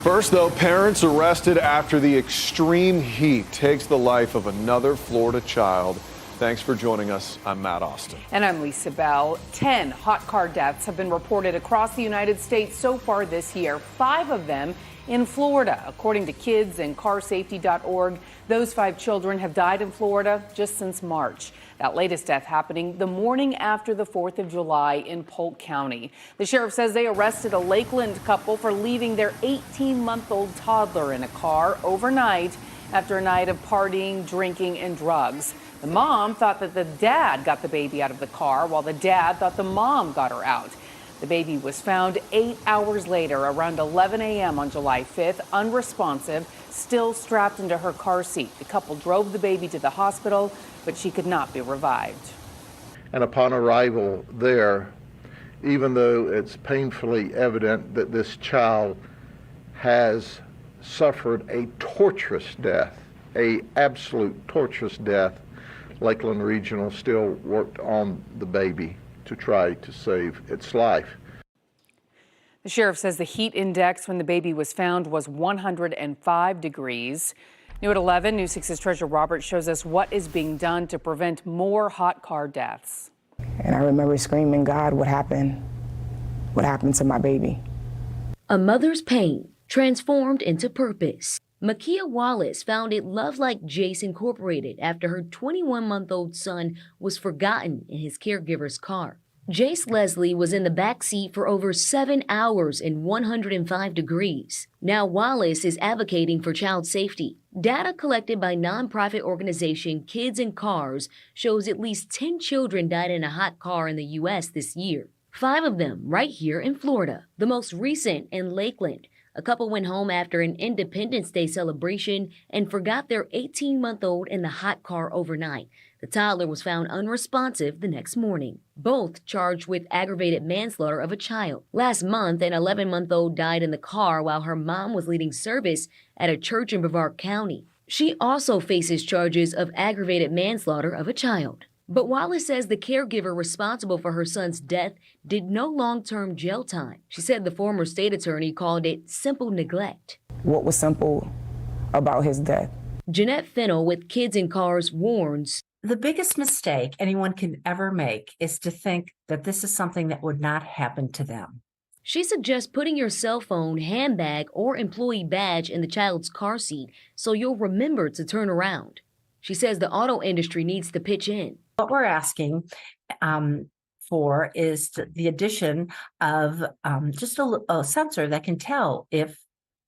First, though, parents arrested after the extreme heat takes the life of another Florida child. Thanks for joining us. I'm Matt Austin. And I'm Lisa Bell. 10 hot car deaths have been reported across the United States so far this year, 5 of them in Florida. According to kidsandcarsafety.org, those 5 children have died in Florida just since March. That latest death happening the morning after the 4th of July in Polk County. The sheriff says they arrested a Lakeland couple for leaving their 18-month-old toddler in a car overnight after a night of partying, drinking, and drugs. The mom thought that the dad got the baby out of the car, while the dad thought the mom got her out. The baby was found 8 hours later, around 11 a.m. on July 5th, unresponsive, still strapped into her car seat. The couple drove the baby to the hospital, but she could not be revived. And upon arrival there, even though it's painfully evident that this child has suffered a torturous death, a absolute torturous death, Lakeland Regional still worked on the baby to try to save its life. The sheriff says the heat index when the baby was found was 105 degrees. New at 11, News 6's Treasure Roberts shows us what is being done to prevent more hot car deaths. And I remember screaming, God, what happened? What happened to my baby? A mother's pain transformed into purpose. Makia Wallace founded Love Like Jace Incorporated after her 21-month-old son was forgotten in his caregiver's car. Jace Leslie was in the back seat for over 7 hours in 105 degrees. Now Wallace is advocating for child safety. Data collected by nonprofit organization Kids and Cars shows at least 10 children died in a hot car in the U.S. this year. 5 of them right here in Florida. The most recent in Lakeland. A couple went home after an Independence Day celebration and forgot their 18-month-old in the hot car overnight. The toddler was found unresponsive the next morning. Both charged with aggravated manslaughter of a child. Last month, an 11-month-old died in the car while her mom was leading service at a church in Brevard County. She also faces charges of aggravated manslaughter of a child. But Wallace says the caregiver responsible for her son's death did no long-term jail time. She said the former state attorney called it simple neglect. What was simple about his death? Jeanette Fennell with Kids and Cars warns, the biggest mistake anyone can ever make is to think that this is something that would not happen to them. She suggests putting your cell phone, handbag, or employee badge in the child's car seat so you'll remember to turn around. She says the auto industry needs to pitch in. What we're asking for is the addition of just a sensor that can tell if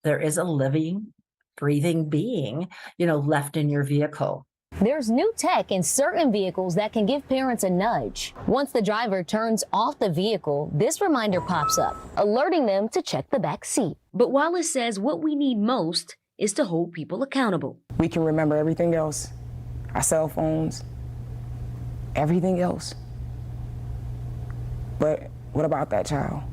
there is a living, breathing being, left in your vehicle. There's new tech in certain vehicles that can give parents a nudge. Once the driver turns off the vehicle, this reminder pops up, alerting them to check the back seat. But Wallace says what we need most is to hold people accountable. We can remember everything else, our cell phones, everything else. But what about that child?